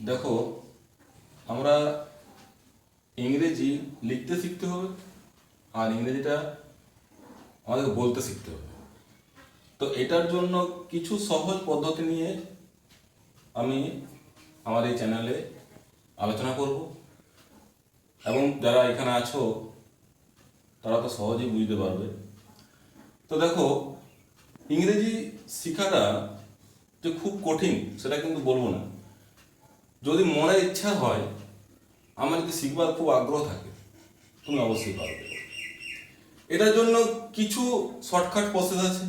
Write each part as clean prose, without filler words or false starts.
দেখো, আমরা ইংরেজি লিখতে শিখতে হবে আর ইংরেজিটা আমাদেরকে বলতে শিখতে হবে। তো এটার জন্য কিছু সহজ পদ্ধতি নিয়ে আমি আমার এই চ্যানেলে আলোচনা করব, এবং যারা এখানে আছো তারা তো সহজেই বুঝতে পারবে। তো দেখো, ইংরেজি শেখাটা যে খুব কঠিন সেটা কিন্তু বলবো না। যদি মনের ইচ্ছা হয়, আমার যদি শিখবার খুব আগ্রহ থাকে, তুমি অবশ্যই পারবে। এটার জন্য কিছু শর্টকাট প্রসেস আছে,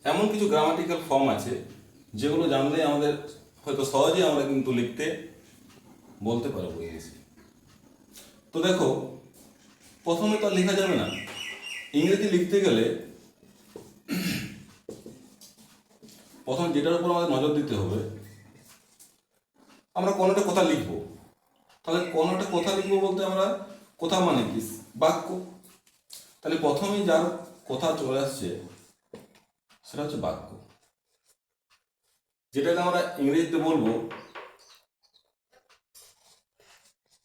এমন কিছু গ্রামাটিক্যাল ফর্ম আছে যেগুলো জানলে আমাদের হয়তো সহজেই আমরা কিন্তু লিখতে বলতে পারবো ইংরেজি। তো দেখো, প্রথমে তো আর লেখা যাবে না। ইংরেজি লিখতে গেলে প্রথমে যেটার উপর আমাদের নজর দিতে হবে, আমরা কোনো একটা কথা লিখবো। তাহলে কোনো একটা কথা লিখবো বলতে আমরা কথা মানে কি? বাক্য। তাহলে প্রথমেই যার কথা চলে আসছে সেটা হচ্ছে বাক্য, যেটাকে আমরা ইংরেজিতে বলবো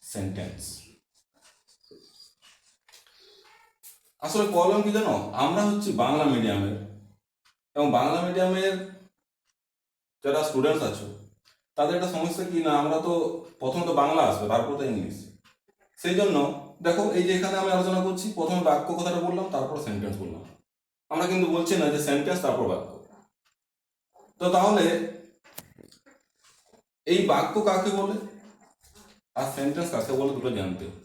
সেন্টেন্স। আসলে প্রবলেম কি জানো, আমরা হচ্ছি বাংলা মিডিয়ামের, এবং বাংলা মিডিয়ামের যারা স্টুডেন্টস আছো তাদের একটা সমস্যা কি না, আমরা তো প্রথমে তো বাংলা আসবে, তারপর তো ইংলিশ। সেই জন্য দেখো, এই যে এখানে আমি আলোচনা করছি, প্রথমে বাক্য কথাটা বললাম, তারপর সেন্টেন্স বললাম। আমরা কিন্তু বলছি না যে সেন্টেন্স তারপর বাক্য। তো তাহলে এই বাক্য কাকে বলে আর সেন্টেন্স কাকে বলে দুটো জানতে হবে।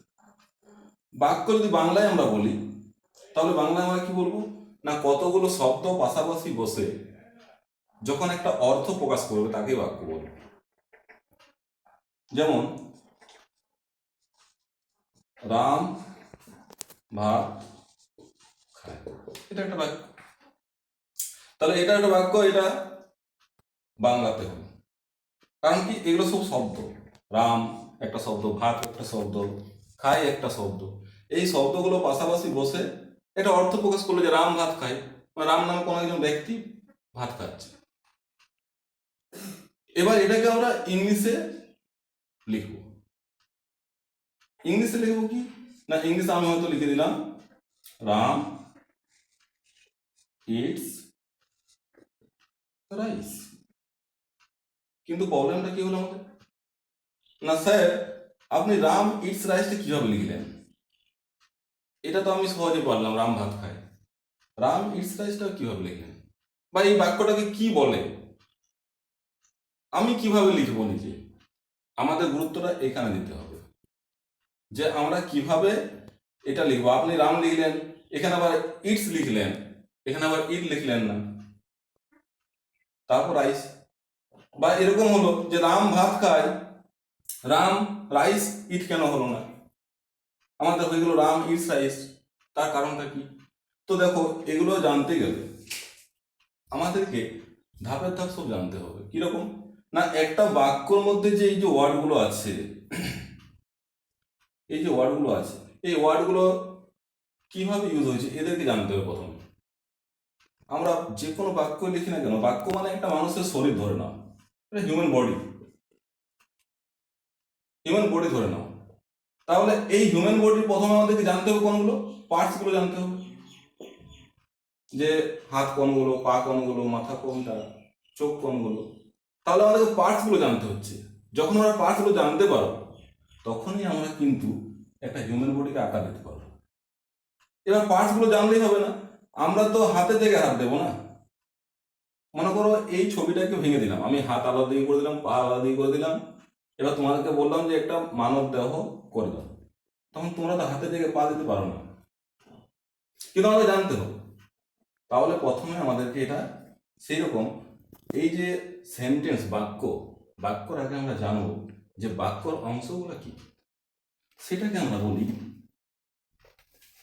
বাক্য যদি বাংলায় আমরা বলি, তাহলে বাংলায় আমরা কি বলবো না, কতগুলো শব্দ পাশাপাশি বসে যখন একটা অর্থ প্রকাশ করবে তাকে বাক্য বলবে। যেমন রাম ভাত খায়, এটা একটা বাক্য। তাহলে এটা একটা বাক্য, এটা বাংলাতে হবে। কারণ কি, এগুলো সব শব্দ। রাম একটা শব্দ, ভাত একটা শব্দ, খায় একটা শব্দ। এই শব্দগুলো পাশাপাশি বসে এটা অর্থ প্রকাশ করলো যে রাম ভাত খায়, মানে রাম নামে কোনো একজন ব্যক্তি ভাত খাচ্ছে। এবার এটাকে আমরা ইংলিশে লিখবো। ইংলিশে লিখবো কি না, ইংলিশে আমি হয়তো লিখে দিলাম রাম ইটস রাইস। কিন্তু প্রবলেমটা কি হলো আমাদের, না স্যার আপনি রাম ইটস রাইসটা কিভাবে লিখলেন? এটা তো আমি সহজে পারলাম, রাম ভাত খায়। রাম ইটস রাইসটা কিভাবে লিখলেন, বা এই বাক্যটাকে কি বলে, আমি কিভাবে লিখবো নিজে? আমাদের গুরুত্বটা এখানে দিতে হবে যে আমরা কিভাবে এটা লিখবো। আপনি রাম লিখলেন, এখানে আবার ইটস লিখলেন, এখানে আবার ইট লিখলেন না, তারপর রাইস। বা এরকম হলো যে রাম ভাত খায়, রাম রাইস ইট কেন হলো না? আমাদের হয়ে গেল রাম ইটস রাইস। তার কারণটা কি? তো দেখো, এগুলো জানতে গেলে আমাদেরকে ধাপের ধাপ সব জানতে হবে। কিরকম না, একটা বাক্যর মধ্যে যে এই যে ওয়ার্ডগুলো আছে, এই যে ওয়ার্ডগুলো আছে, এই ওয়ার্ডগুলো কিভাবে ইউজ হয়েছে এদেরকে জানতে হবে প্রথমে। আমরা যে কোনো বাক্য লিখি না কেন, বাক্য মানে একটা মানুষের শরীর ধরে নাও, এটা হিউম্যান বডি, হিউম্যান বডি ধরে নাও। তাহলে এই হিউম্যান বডির প্রথমে আমাদেরকে জানতে হবে কোনগুলো, পার্টসগুলো জানতে হবে। যে হাত কোনগুলো, পা কোনগুলো, মাথা কোনটা, চোখ কোনগুলো। তাহলে আমাদেরকে পার্টসগুলো জানতে হচ্ছে। যখন আমরা পার্টসগুলো জানতে পারবো, তখনই আমরা কিন্তু একটা হিউম্যান বডিকে আকার দিতে পারবো। এবার পার্টসগুলো জানলেই হবে না, আমরা তো হাতে থেকে হাত দেবো না। মনে করো এই ছবিটাকে ভেঙে দিলাম, আমি হাত আলাদা দিয়ে করে দিলাম, পা আলাদা দিয়ে করে দিলাম। এবার তোমাদেরকে বললাম যে একটা মানব দেহ করে দাও, তখন তোমরা তো হাতে থেকে পা দিতে পারো না, কিন্তু আমাদের জানতে হবে। তাহলে প্রথমে আমাদেরকে এটা সেই রকম, এই যে সেন্টেন্স বাক্য, বাক্যর আগে আমরা জানবো যে বাক্যর অংশগুলো কি, সেটাকে আমরা বলি,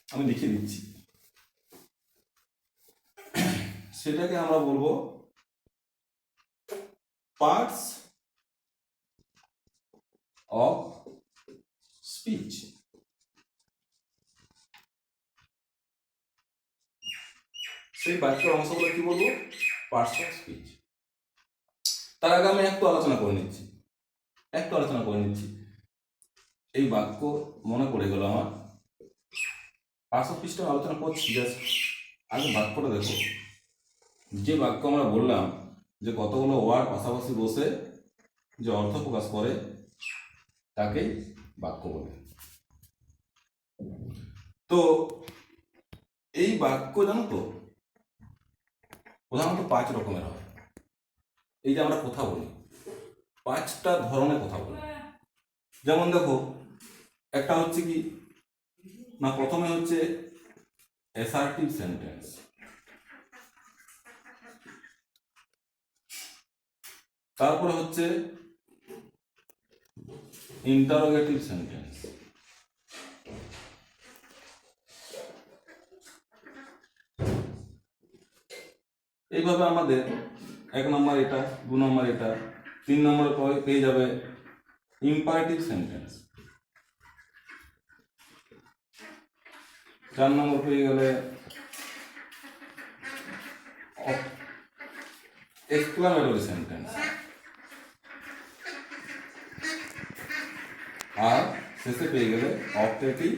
আমি লিখে দিচ্ছি, সেটাকে আমরা বলবো পার্টস অফ স্পিচ। সেই বাক্যের অংশগুলো কি বলবো, পার্টস অফ স্পিচ। তার আগে আমি একটু আলোচনা করে নিচ্ছি। একটু আলোচনা করে নিচ্ছি। এই বাক্য মনে পড়ে গেল আমার, 500 পৃষ্ঠা আলোচনা করছি, জাস্ট আগে বাক্যটা দেখো। যে বাক্য আমরা বললাম যে কতগুলো ওয়ার্ড পাশাপাশি বসে যে অর্থ প্রকাশ করে তাকেই বাক্য বলে। তো এই বাক্য জানো তো প্রধানত 5 রকমের হয়। এই যে আমরা কথা বলি 5টা ধরনের কথা বলি। যেমন দেখো, একটা হচ্ছে কি না, প্রথমে হচ্ছে অ্যাসার্টিভ সেন্টেন্স, তারপরে হচ্ছে ইন্টারোগেটিভ সেন্টেন্স, এইভাবে আমাদের 1 নম্বর এটা, 2 নম্বর এটা, 3 নম্বরে পেয়ে যাবে ইম্পারেটিভ সেন্টেন্স, 4 নম্বর পেয়ে গেলে এক্সক্লামেটরি সেন্টেন্স, আর শেষে পেয়ে গেলে অবজেক্টিভ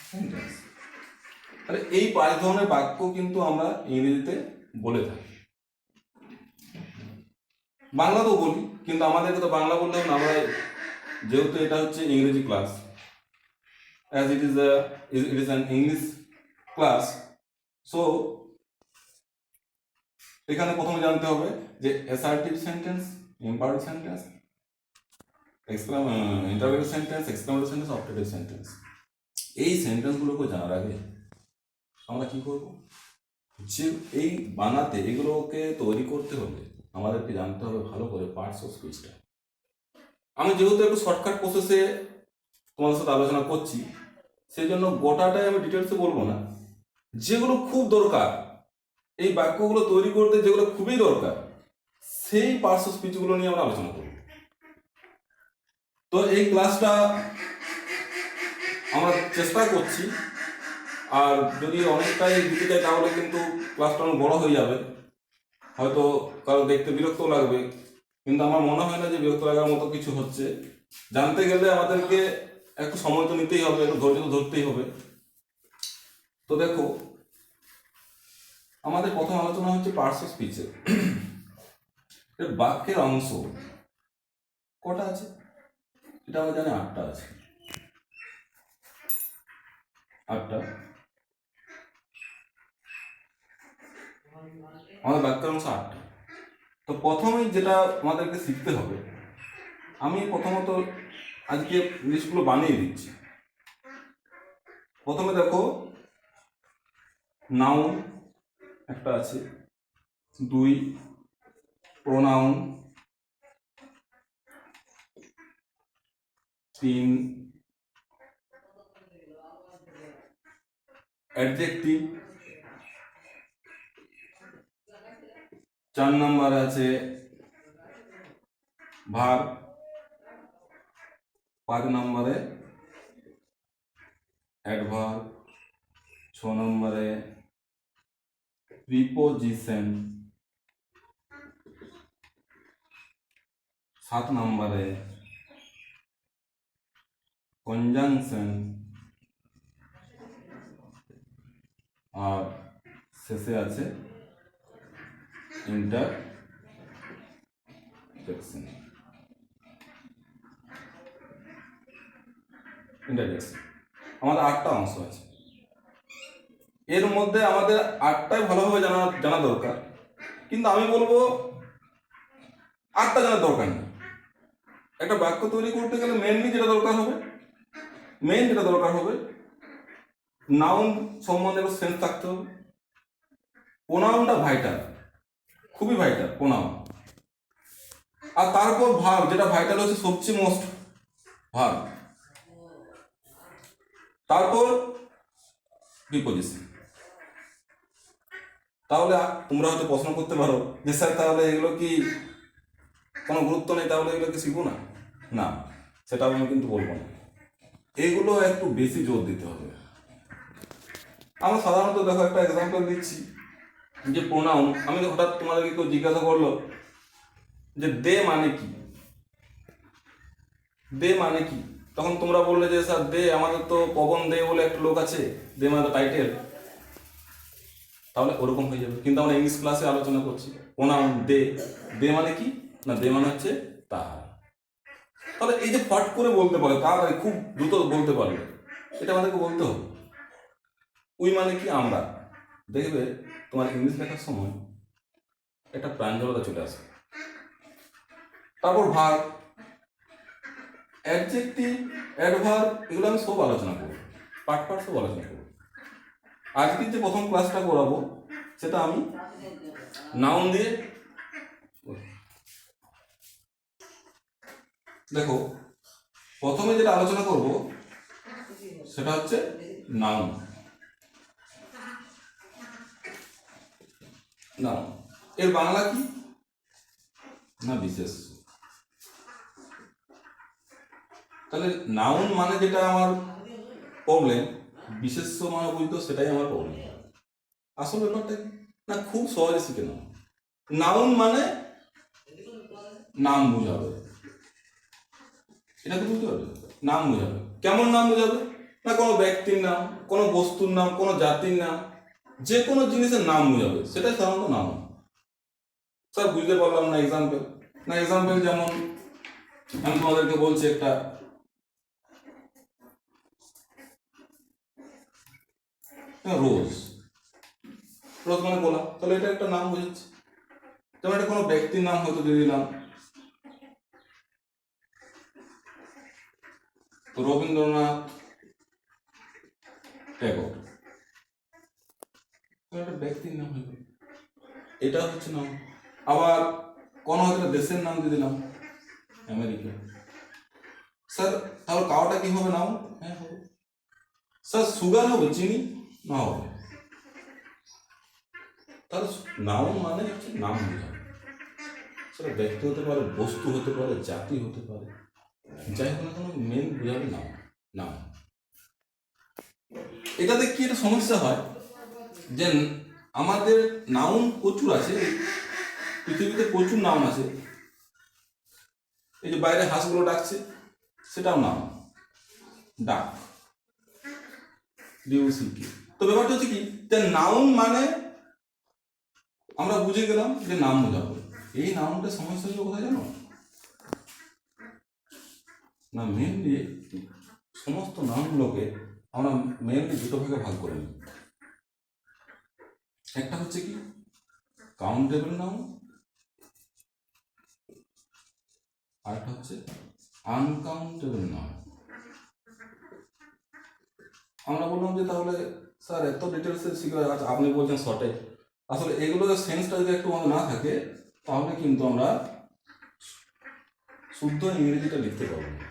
সেন্টেন্স। তাহলে এই 5 ধরনের বাক্য কিন্তু আমরা ইংরেজিতে বলে থাকি, বাংলাতেও বলি, কিন্তু আমাদেরকে তো বাংলা বলতে হবে না। আমরা যেহেতু এটা হচ্ছে ইংরেজি class, as it is an English class, so এখানে প্রথমে জানতে হবে যে assertive sentence, imperative sentence, interrogative sentence, exclamatory sentence, objective sentence. এই সেন্টেন্সগুলোকে জানার আগে আমরা কি করব, যে এই বানাতে এগুলোকে তৈরি করতে হলে আমাদেরকে জানতে হবে ভালো করে পার্টস অফ স্পিচটা। আমি যেহেতু একটু শর্টকাট প্রসেসে তোমাদের সাথে আলোচনা করছি, সেই জন্য গোটাটাই আমি ডিটেলসে বলবো না। যেগুলো খুব দরকার এই বাক্যগুলো তৈরি করতে, যেগুলো খুবই দরকার, সেই পার্টস অফ স্পিচগুলো নিয়ে আমরা আলোচনা করব। তো এই ক্লাসটা আমরা চেষ্টা করছি, আর যদি অনেকটাই দিতে চাই তাহলে কিন্তু ক্লাসটা অনেক বড় হয়ে যাবে, হয়তো কারো দেখতে বিরক্ত লাগবে, কিন্তু আমার মনে হয় না যে বিরক্ত লাগার মতো কিছু হচ্ছে। জানতে গেলে আমাদেরকে একটু সময় তো নিতেই হবে, একটু ধৈর্য তো ধরতেই হবে। তো দেখো, আমাদের প্রথম আলোচনা হচ্ছে পার্টস অফ স্পিচের। বাক্যের অংশ কটা আছে এটা আমরা জানি, 8টা আছে, 8টা। আমাদের বাক্যের অংশ 8টা। তো প্রথমেই যেটা আমাদেরকে শিখতে হবে, আমি প্রথমত আজকে লিস্টগুলো বানিয়ে দিচ্ছি। প্রথমে দেখো, নাউন একটা আছে, 2 প্রোনাউন, 3 অ্যাডজেক্টিভ, 4 নম্বর আছে ভার্ব, 5 নম্বরে অ্যাডভার্ব, 6 নম্বরে প্রিপোজিশন, 7 নম্বরে কনজাংশন, আর শেষে আছে ইন্টারজেকশন। আমাদের 8টা অংশ আছে, এর মধ্যে আমাদের 8টাই ভালোভাবে জানা দরকার, কিন্তু আমি বলবো 8টা জানার দরকার নেই। একটা বাক্য তৈরি করতে গেলে মেইন যেটা দরকার হবে নাউন সম্বন্ধে একটা সেন্স থাকতে হবে। প্রোনাউনটা ভাইটাল, খুবই ভাইটাল প্রোনাউন। আর তারপর ভার্ব, যেটা ভাইটাল হচ্ছে সবচেয়ে মোস্ট, ভার্ব। তারপর প্রিপোজিশন। তাহলে তোমরা হয়তো প্রশ্ন করতে পারো যে স্যার তাহলে এগুলো কি কোনো গুরুত্ব নেই, তাহলে এগুলো কি শিখবো না? না, সেটা আমি কিন্তু বলবো না, এগুলো একটু বেশি জোর দিতে হবে। আমরা সাধারণত দেখো একটা এক্সাম্পল দিচ্ছি, যে প্রোনাউন, আমি হঠাৎ তোমাদেরকে কেউ জিজ্ঞাসা করলো যে দে মানে কি, দে মানে কি? তখন তোমরা বললে যে স্যার দে, আমাদের তো পবন দে বলে একটা লোক আছে, দে মানে তো টাইটেল, তাহলে ওরকম হয়ে যাবে। কিন্তু আমরা ইংলিশ ক্লাসে আলোচনা করছি প্রোনাউন দে। দে মানে কি না, দে মানে হচ্ছে তাহার। তাহলে এই যে ফট করে বলতে পারে, তাড়াতাড়ি খুব দ্রুত বলতে পারবে, এটা আমাদেরকে বলতে হবে। উই মানে কি আমরা। দেখবে তোমার ইংলিশ লেখার সময় একটা প্রাঞ্জলতা চলে আসে। তারপর ভার্ব, অ্যাডজেক্টিভ, অ্যাডভার্ব, এগুলো আমি সব আলোচনা করব, পার্ট পার্ট সব আলোচনা করব। আজকের যে প্রথম ক্লাসটা করাবো সেটা আমি নাউন দিয়ে। দেখো প্রথমে যেটা আলোচনা করব সেটা হচ্ছে নাউন। নাউন এর বাংলা কি না বিশেষ্য। তাহলে নাউন মানে যেটা আমার প্রবলেম, বিশেষ্য মানে বুঝতো সেটাই আমার প্রবলেম। আসল ব্যাপারটা কি না, খুব সহজে শিখে নাও। নাউন মানে নাম বোঝাবে, এটা তো বুঝতে পারবে। নাম বোঝাবে, কেমন নাম বোঝাবে না, কোনো ব্যক্তির নাম, কোনো বস্তুর নাম, কোনো জাতির নাম, যে কোনো জিনিসের নাম বোঝাবে, সেটাই সাধারণত নাম। স্যার বুঝতে পারলাম না, এক্সাম্পল না। এক্সাম্পল যেমন আমি তোমাদেরকে বলছি একটা, রোজ। রোজ মানে গোলাপ, তাহলে এটা একটা নাম বোঝাচ্ছে। যেমন এটা কোনো ব্যক্তির নাম হয়তো দিয়ে দিলাম রবীন্দ্রনাথ ট্যাগর, একটা ব্যক্তির নাম হইল, এটা হচ্ছে নাম। আবার কোনো একটা দেশের নাম দিয়ে দিলাম আমেরিকা। স্যার তাহলে কাওয়াটা কি হবে নাম? হ্যাঁ হবে। স্যার সুগার হবে, চিনি না হবে। তাহলে নাউন মানে হচ্ছে নাম বোঝানো। সেটা ব্যক্তি হতে পারে, বস্তু হতে পারে, জাতি হতে পারে, যাই হোক না কোনো মেন বোঝাবে নাম। নাম এটাতে কি একটা সমস্যা হয় যে আমাদের নাউন প্রচুর আছে, পৃথিবীতে প্রচুর নাউন আছে। এই যে বাইরে হাঁসগুলো ডাকছে সেটাও নাম, ডাক, ডিউসিকে। তো ব্যাপারটা হচ্ছে কি, নাউন মানে আমরা বুঝে গেলাম যে নাম বোঝাবো। এই নাউনটা সমস্যা হলো কোথায় জানো না, মেনলি সমস্ত নাউনগুলোকে আমরা মেনলি দুটো ভাগে ভাগ করে নিই। একটা হচ্ছে কি কাউন্টেবল নাউন, আর একটা হচ্ছে আনকাউন্টেবল নাউন। আমরা বললাম যে তাহলে স্যার এত ডিটেলসে শিখে, আচ্ছা আপনি বলছেন শর্টে, আসলে এগুলোর সেন্সটা যদি একটু না থাকে তাহলে কিন্তু আমরা শুদ্ধ ইংরেজিটা লিখতে পারবো না।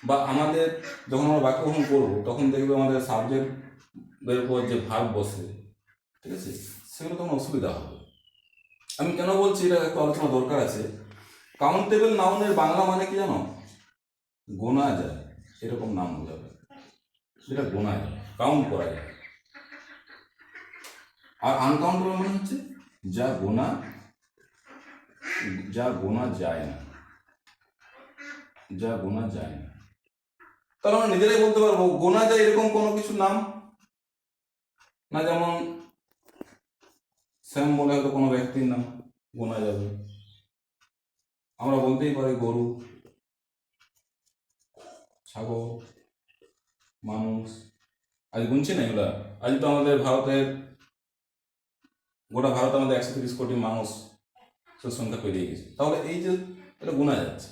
বা আমাদের যখন আমরা বাক্য গঠন করবো তখন দেখবে আমাদের সাবজেক্টের উপর যে ভাগ বসে, ঠিক আছে, সেগুলো তখন অসুবিধা হবে। আমি কেন বলছি এটা একটু আলোচনা দরকার আছে। কাউন্টেবল নাউনের বাংলা মানে কি জানো, গোনা যায় এরকম নাম বোঝাবে, যেটা গোনা যায়, কাউন্ট করা যায়। আর আনকাউন্টেবল মানে হচ্ছে যা গোনা যায় না, যা গোনা যায় না। তাহলে আমরা নিজেরাই বলতে পারবো গোনা যায় এরকম কোনো কিছু নাম না। যেমন শ্যাম বলে হয়তো কোনো ব্যক্তির নাম গোনা যাবে, আমরা বলতেই পারি গরু, ছাগল, মানুষ। আজ গুনছি না এগুলা, আজ তো আমাদের ভারতের গোটা ভারত আমাদের 130 কোটি মানুষ সংখ্যা পেরিয়ে গেছে। তাহলে এই যে এটা গোনা যাচ্ছে,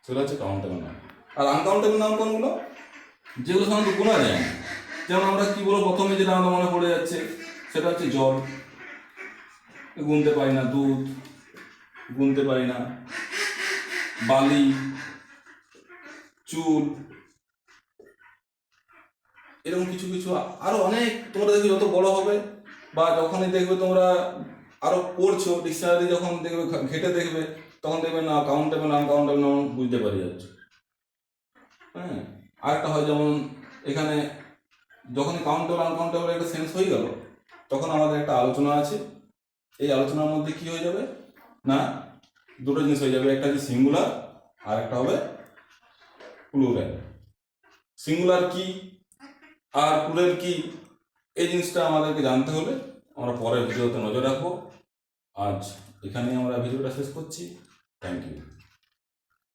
সেগুলো হচ্ছে কাউন্টেবল নাম। আর আনকাউন্টেবল নাম কোনগুলো, যেগুলো সাধারণত গোনা যায় না। যেমন আমরা কি বলবো, প্রথমে যেটা আমাদের মনে পড়ে যাচ্ছে সেটা হচ্ছে জল, গুনতে পারি না। দুধ গুনতে পারি না। বালি, চুল, এরকম কিছু কিছু আরো অনেক। তোমরা দেখবে যত বড় হবে বা যখনই দেখবে তোমরা আরো পড়ছো ডিকশনারি, যখন দেখবে ঘেটে দেখবে তখন দেখবে না কাউন্টেবল আনকাউন্টেবল নাম বুঝতে পারি যাচ্ছে। হ্যাঁ, আরেকটা হয় যেমন এখানে যখনই কাউন্টেবল আনকাউন্টেবল একটা সেন্স হয়ে গেল তখন আমাদের একটা আলোচনা আছে। এই আলোচনার মধ্যে কি হয়ে যাবে না, দুটো জিনিস হয়ে যাবে, একটা হচ্ছে সিঙ্গুলার আর একটা হবে প্লুরাল। সিঙ্গুলার কি আর প্লুরাল কি এই জিনিসটা আমাদেরকে জানতে হলে আমরা পরের ভিডিওতে নজর রাখবো। আজ এখানেই আমরা ভিডিওটা শেষ করছি। Thank you.